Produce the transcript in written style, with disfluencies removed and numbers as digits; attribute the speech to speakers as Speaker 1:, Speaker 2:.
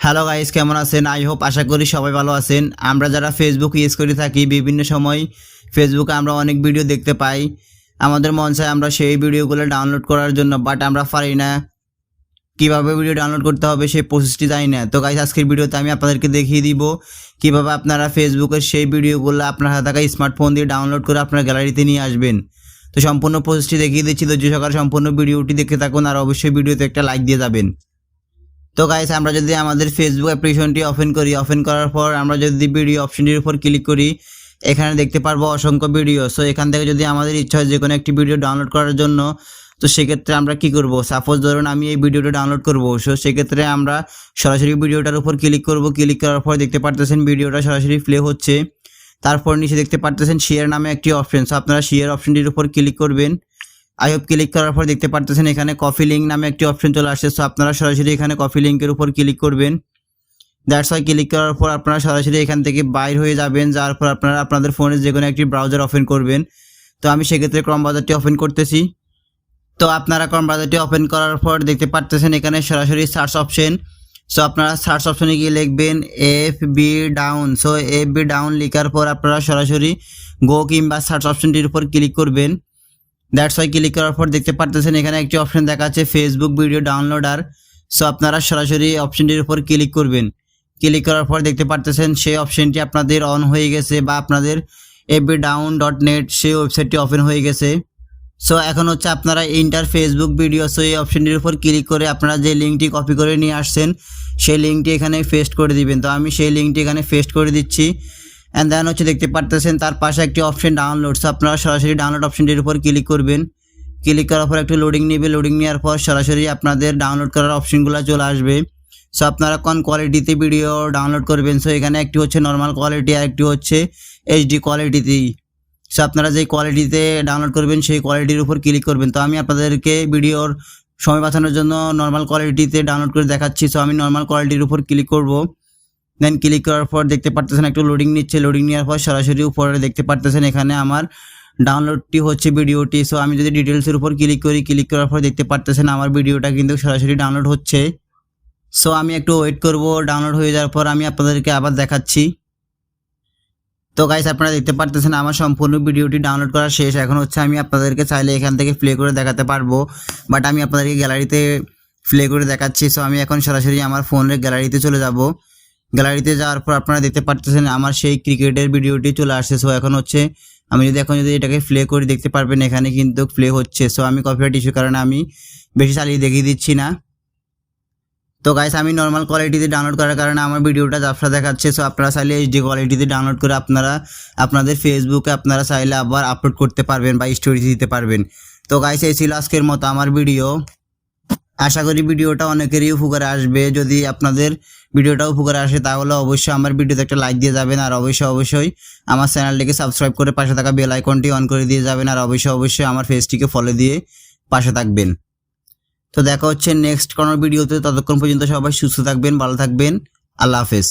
Speaker 1: Hello guys, কেমন আছেন? I hope আশা করি সবাই ভালো আছেন। আমরা যারা ফেসবুক ইউজ করে থাকি বিভিন্ন সময় ফেসবুকে আমরা অনেক ভিডিও দেখতে পাই। আমাদের মন চায় আমরা সেই ভিডিওগুলো ডাউনলোড করার জন্য, বাট আমরা পারি না। কিভাবে ভিডিও ডাউনলোড করতে হবে সেই প্রসেসটি জানি না। তো গাইস, আজকের ভিডিওতে আমি আপনাদেরকে দেখিয়ে দিব কিভাবে আপনারা ফেসবুকের সেই ভিডিওগুলো আপনার হাতে থাকা স্মার্টফোন দিয়ে ডাউনলোড করে আপনার গ্যালারিতে নিয়ে আসবেন। তো সম্পূর্ণ প্রসেসটি দেখিয়ে দিচ্ছি। ধৈর্য সহকারে সম্পূর্ণ ভিডিওটি দেখতে থাকুন আর অবশ্যই ভিডিওতে একটা লাইক দিয়ে যাবেন। তো গাইস, আমরা যদি আমাদের ফেসবুক অ্যাপ্লিকেশনটি ওপেন করি, ওপেন করার পর আমরা যদি ভিডিও অপশনটির উপর ক্লিক করি, এখানে দেখতে পারবো অসংখ্য ভিডিও। সো এখান থেকে যদি আমাদের ইচ্ছা হয় যে কোনো একটি ভিডিও ডাউনলোড করার জন্য, তো সেক্ষেত্রে আমরা কি করব, সাপোজ ধরুন আমি এই ভিডিওটা ডাউনলোড করব। সো সেক্ষেত্রে আমরা সরাসরি ভিডিওটার উপর ক্লিক করব। ক্লিক করার পর দেখতে পারতেছেন ভিডিওটা সরাসরি প্লে হচ্ছে। তারপর নিচে দেখতে পারতেছেন শেয়ার নামে একটি অপশন। সো আপনারা শেয়ার অপশনটির উপর ক্লিক করবেন। আই হোপ ক্লিক করার পর দেখতে পারতেছেন এখানে কপি লিঙ্ক নামে একটি অপশন চলে আসছে। সো আপনারা সরাসরি এখানে কপি লিঙ্কের উপর ক্লিক করবেন। দ্যাটস ওয়াই ক্লিক করার পর আপনারা সরাসরি এখান থেকে বাইর হয়ে যাবেন। যার পর আপনারা আপনাদের ফোনে যে কোনো একটি ব্রাউজার ওপেন করবেন। তো আমি সেক্ষেত্রে ক্রোম ব্রাউজারটি ওপেন করতেছি। তো আপনারা ক্রোম ব্রাউজারটি ওপেন করার পর দেখতে পারতেছেন এখানে সরাসরি সার্চ অপশন। সো আপনারা সার্চ অপশনে গিয়ে লিখবেন FB down. So FB down লেখার পর আপনারা সরাসরি গো কিংবা সার্চ অপশনটির উপর ক্লিক করবেন। দ্যাটস ওয়াই ক্লিক করার পর দেখতে পারতেছেন এখানে একটি অপশন দেখাচ্ছে ফেসবুক ভিডিও ডাউনলোডার। সো আপনারা সরাসরি অপশনটির উপর ক্লিক করবেন। ক্লিক করার পর দেখতে পারতেছেন সেই অপশনটি আপনাদের অন হয়ে গেছে বা আপনাদের fbdown.net সেই ওয়েবসাইটটি ওপেন হয়ে গেছে। সো এখন হচ্ছে আপনারা ইন্টার ফেসবুক ভিডিও। সো এই অপশনটির উপর ক্লিক করে আপনারা যে লিঙ্কটি কপি করে নিয়ে আসছেন সেই লিঙ্কটি এখানে পেস্ট করে দিবেন। তো আমি সেই লিঙ্কটি এখানে পেস্ট করে দিচ্ছি। অ্যান্ড দেন হচ্ছে দেখতে পারতেছেন তার পাশে একটি অপশন ডাউনলোড। সো আপনারা সরাসরি ডাউনলোড অপশনটির উপর ক্লিক করবেন। ক্লিক করার পর একটু লোডিং নেবে। লোডিং নেওয়ার পর সরাসরি আপনাদের ডাউনলোড করার অপশনগুলো চলে আসবে। সো আপনারা কোন কোয়ালিটিতে ভিডিও ডাউনলোড করবেন। সো এখানে একটি হচ্ছে নর্মাল কোয়ালিটি আর একটি হচ্ছে HD কোয়ালিটিতেই। সো আপনারা যেই কোয়ালিটিতে ডাউনলোড করবেন সেই কোয়ালিটির উপর ক্লিক করবেন। তো আমি আপনাদেরকে ভিডিওর সময় বাঁচানোর জন্য নর্মাল কোয়ালিটিতে ডাউনলোড করে দেখাচ্ছি। সো আমি নর্মাল কোয়ালিটির উপর ক্লিক করব। দেন ক্লিক করার পর দেখতে পারতেছেন একটু লোডিং নিচ্ছে। লোডিং নেওয়ার পর সরাসরি উপরে দেখতে পারতেছেন এখানে আমার ডাউনলোডটি হচ্ছে ভিডিওটি। সো আমি যদি ডিটেলসের উপর ক্লিক করি, ক্লিক করার পর দেখতে পারতেছেন আমার ভিডিওটা কিন্তু সরাসরি ডাউনলোড হচ্ছে। সো আমি একটু ওয়েট করব। ডাউনলোড হয়ে যাওয়ার পর আমি আপনাদেরকে আবার দেখাচ্ছি। তো গাইস, আপনারা দেখতে পারতেছেন আমার সম্পূর্ণ ভিডিওটি ডাউনলোড করা শেষ। এখন হচ্ছে আমি আপনাদেরকে চাইলে এখান থেকে প্লে করে দেখাতে পারবো, বাট আমি আপনাদেরকে গ্যালারিতে প্লে করে দেখাচ্ছি। সো আমি এখন সরাসরি আমার ফোনের গ্যালারিতে চলে যাব। গ্যালারিতে যাওয়ার পর আপনারা দেখতে পারতেছেন আমার সেই ক্রিকেটের ভিডিওটি চলে আসছে। সো এখন হচ্ছে আমি যদি এটাকে প্লে করি দেখতে পারবেন এখানে কিন্তু প্লে হচ্ছে। সো আমি কপিরাইট ইস্যুর কারণে আমি বেশি চালিয়ে দেখিয়ে দিচ্ছি না। তো গাইস, আমি নর্মাল কোয়ালিটিতে ডাউনলোড করার কারণে আমার ভিডিওটা ঝাপসা দেখাচ্ছে। সো আপনারা চাইলে HD কোয়ালিটিতে ডাউনলোড করে আপনারা আপনাদের ফেসবুকে আপনারা চাইলে আবার আপলোড করতে পারবেন বা স্টোরি দিতে পারবেন। তো গাইস, এই ছিল আজকের মতো আমার ভিডিও। আশা করি ভিডিওটা অনেকেরই উপকারে আসবে। যদি আপনাদের ভিডিওটা উপকারে আসে তাহলে অবশ্যই আমার ভিডিওতে একটা লাইক দিয়ে যাবেন আর অবশ্যই আমার চ্যানেলটিকে সাবস্ক্রাইব করে পাশে থাকা বেল আইকনটি অন করে দিয়ে যাবেন আর অবশ্যই আমার পেজটিকে ফলো দিয়ে পাশে থাকবেন। তো দেখা হচ্ছে নেক্সট কোনো ভিডিওতে। ততক্ষণ পর্যন্ত সবাই সুস্থ থাকবেন, ভালো থাকবেন। আল্লাহ হাফেজ।